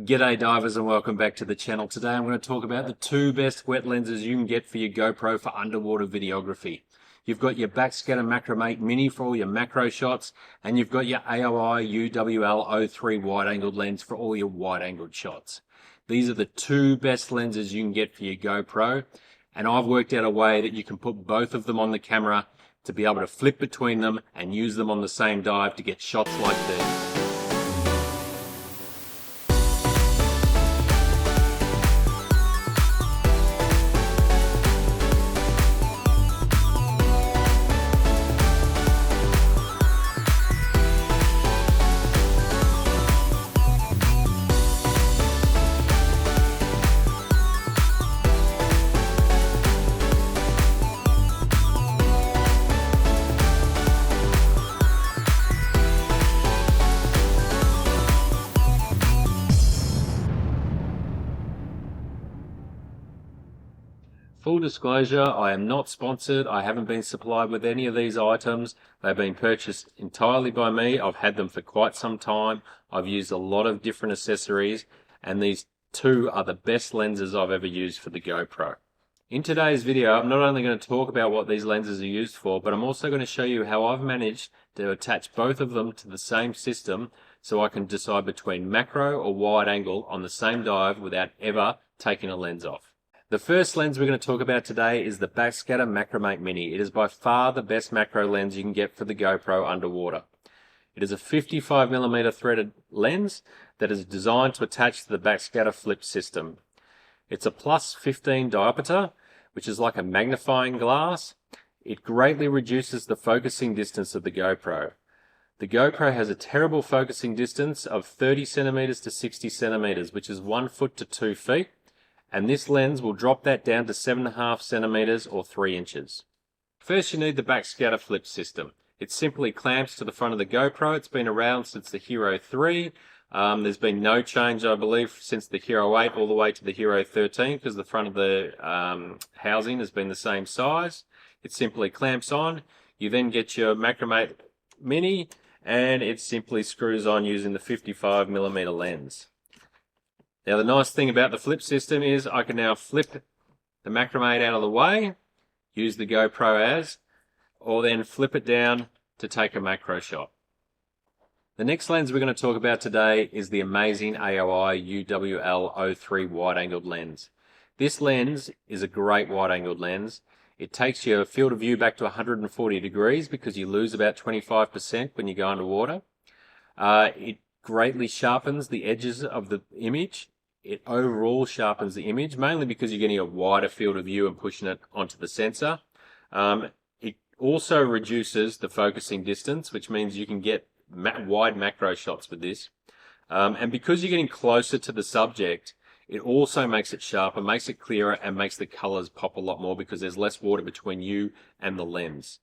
G'day divers and welcome back to the channel. Today I'm going to talk about the two best wet lenses you can get for your GoPro for underwater videography. You've got your Backscatter Macromate Mini for all your macro shots, and you've got your AOI UWL 03 wide-angled lens for all your wide-angled shots. These are the two best lenses you can get for your GoPro, and I've worked out a way that you can put both of them on the camera to be able to flip between them and use them on the same dive to get shots like these. Full disclosure, I am not sponsored. I haven't been supplied with any of these items. They've been purchased entirely by me. I've had them for quite some time. I've used a lot of different accessories, and these two are the best lenses I've ever used for the GoPro. In today's video, I'm not only going to talk about what these lenses are used for, but I'm also going to show you how I've managed to attach both of them to the same system so I can decide between macro or wide angle on the same dive without ever taking a lens off. The first lens we're going to talk about today is the Backscatter Macromate Mini. It is by far the best macro lens you can get for the GoPro underwater. It is a 55mm threaded lens that is designed to attach to the Backscatter Flip system. It's a +15 diopter, which is like a magnifying glass. It greatly reduces the focusing distance of the GoPro. The GoPro has a terrible focusing distance of 30cm to 60cm, which is 1 foot to 2 feet. And this lens will drop that down to 7.5cm or 3 inches. First, you need the Backscatter Flip system. It simply clamps to the front of the GoPro. It's been around since the Hero 3. There's been no change, I believe, since the Hero 8 all the way to the Hero 13 because the front of the housing has been the same size. It simply clamps on. You then get your Macromate Mini and it simply screws on using the 55mm lens. Now the nice thing about the flip system is I can now flip the Macromate out of the way, use the GoPro as, or then flip it down to take a macro shot. The next lens we're going to talk about today is the amazing AOI UWL 03 wide-angled lens. This lens is a great wide-angled lens. It takes your field of view back to 140 degrees because you lose about 25% when you go underwater. It greatly sharpens the edges of the image. It overall sharpens the image, mainly because you're getting a wider field of view and pushing it onto the sensor. It also reduces the focusing distance, which means you can get wide macro shots with this. And because you're getting closer to the subject, it also makes it sharper, makes it clearer, and makes the colors pop a lot more because there's less water between you and the lens.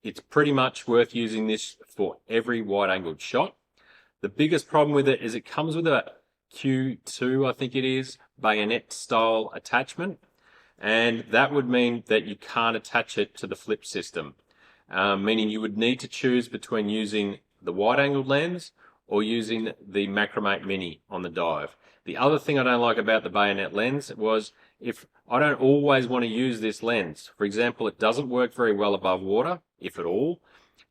It's pretty much worth using this for every wide-angled shot. The biggest problem with it is it comes with a Q2, I think it is, bayonet style attachment, and that would mean that you can't attach it to the flip system, meaning you would need to choose between using the wide-angled lens or using the Macromate Mini on the dive. The other thing I don't like about the bayonet lens was if I don't always want to use this lens. For example, it doesn't work very well above water, if at all.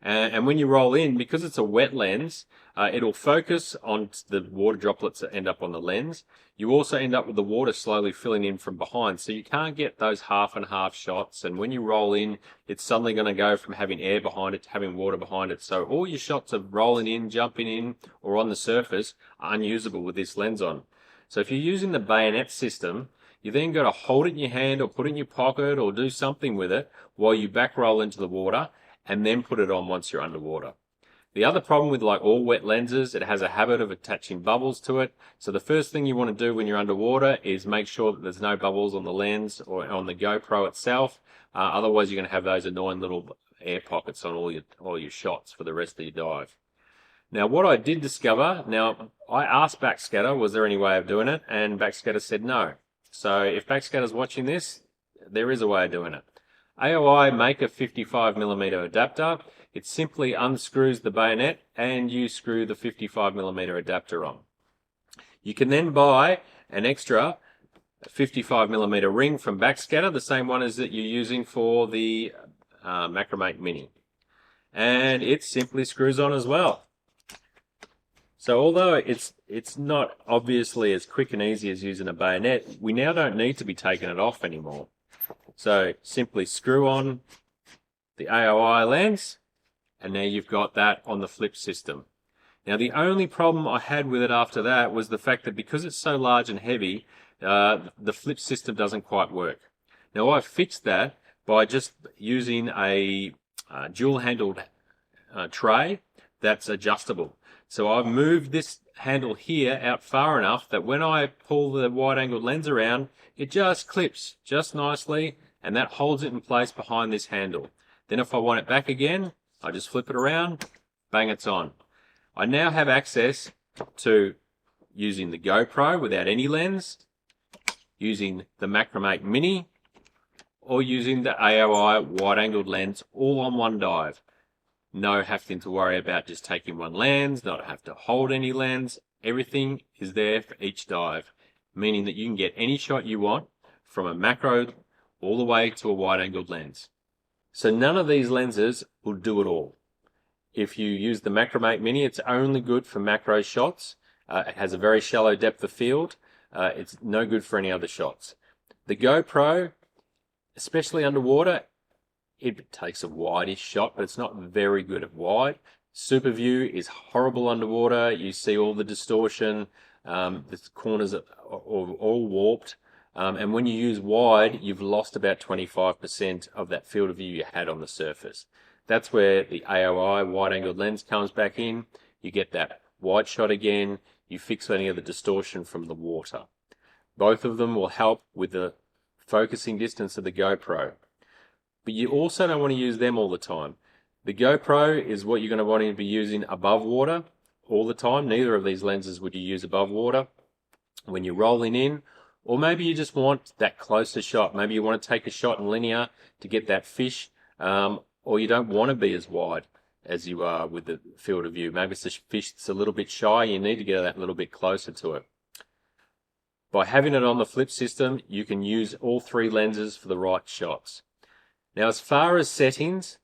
And when you roll in, because it's a wet lens, it'll focus on the water droplets that end up on the lens. You also end up with the water slowly filling in from behind, so you can't get those half and half shots. And when you roll in, it's suddenly going to go from having air behind it to having water behind it. So all your shots of rolling in, jumping in, or on the surface are unusable with this lens on. So if you're using the bayonet system, you then got to hold it in your hand or put it in your pocket or do something with it while you back roll into the water and then put it on once you're underwater. The other problem with like all wet lenses, it has a habit of attaching bubbles to it. So the first thing you want to do when you're underwater is make sure that there's no bubbles on the lens or on the GoPro itself. Otherwise you're going to have those annoying little air pockets on all your shots for the rest of your dive. Now what I did discover, now I asked Backscatter, was there any way of doing it? And Backscatter said no. So if Backscatter's watching this, there is a way of doing it. AOI make a 55mm adapter. It simply unscrews the bayonet and you screw the 55mm adapter on. You can then buy an extra 55mm ring from Backscatter, the same one as that you're using for the Macromate Mini. And it simply screws on as well. So although it's not obviously as quick and easy as using a bayonet, we now don't need to be taking it off anymore. So simply screw on the AOI lens, and now you've got that on the flip system. Now the only problem I had with it after that was the fact that because it's so large and heavy, the flip system doesn't quite work. Now I've fixed that by just using a dual-handled tray that's adjustable. So I've moved this handle here out far enough that when I pull the wide-angled lens around, it just clips just nicely, and that holds it in place behind this handle. Then if I want it back again, I just flip it around, bang, it's on. I now have access to using the GoPro without any lens, using the Macromate Mini, or using the AOI wide-angled lens all on one dive. No having to worry about just taking one lens, not have to hold any lens. Everything is there for each dive, meaning that you can get any shot you want from a macro all the way to a wide-angled lens. So none of these lenses will do it all. If you use the Macromate Mini, it's only good for macro shots. It has a very shallow depth of field. It's no good for any other shots. The GoPro, especially underwater, it takes a wide-ish shot, but it's not very good at wide. Super view is horrible underwater. You see all the distortion. The corners are all warped. And when you use wide, you've lost about 25% of that field of view you had on the surface. That's where the AOI wide-angled lens comes back in. You get that wide shot again. You fix any of the distortion from the water. Both of them will help with the focusing distance of the GoPro. But you also don't want to use them all the time. The GoPro is what you're going to want to be using above water all the time. Neither of these lenses would you use above water. When you're rolling in, or maybe you just want that closer shot. Maybe you want to take a shot in linear to get that fish, or you don't want to be as wide as you are with the field of view. Maybe it's a fish that's a little bit shy. You need to get that little bit closer to it. By having it on the flip system, you can use all three lenses for the right shots. Now, as far as settings,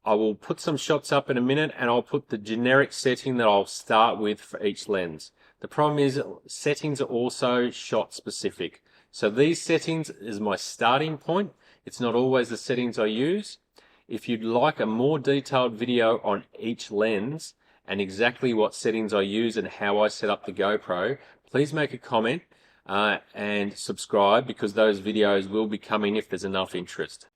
I will put some shots up in a minute, and I'll put the generic setting that I'll start with for each lens. The problem is settings are also shot specific. So these settings is my starting point. It's not always the settings I use. If you'd like a more detailed video on each lens and exactly what settings I use and how I set up the GoPro, please make a comment and subscribe, because those videos will be coming if there's enough interest.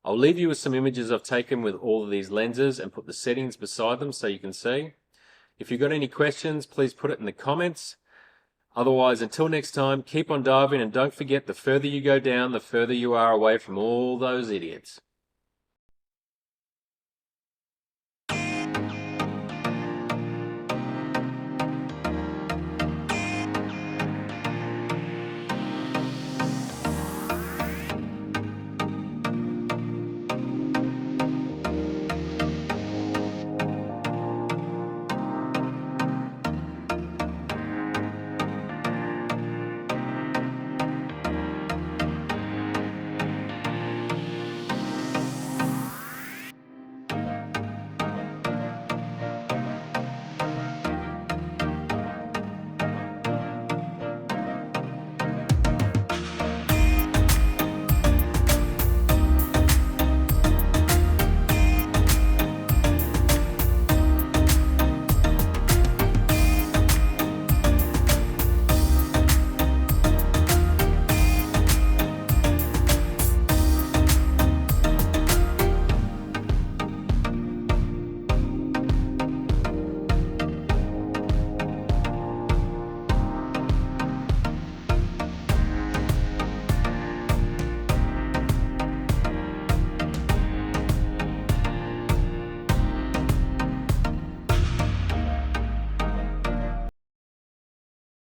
I'll leave you with some images I've taken with all of these lenses and put the settings beside them so you can see. If you've got any questions, please put it in the comments. Otherwise, until next time, keep on diving, and don't forget, the further you go down, the further you are away from all those idiots.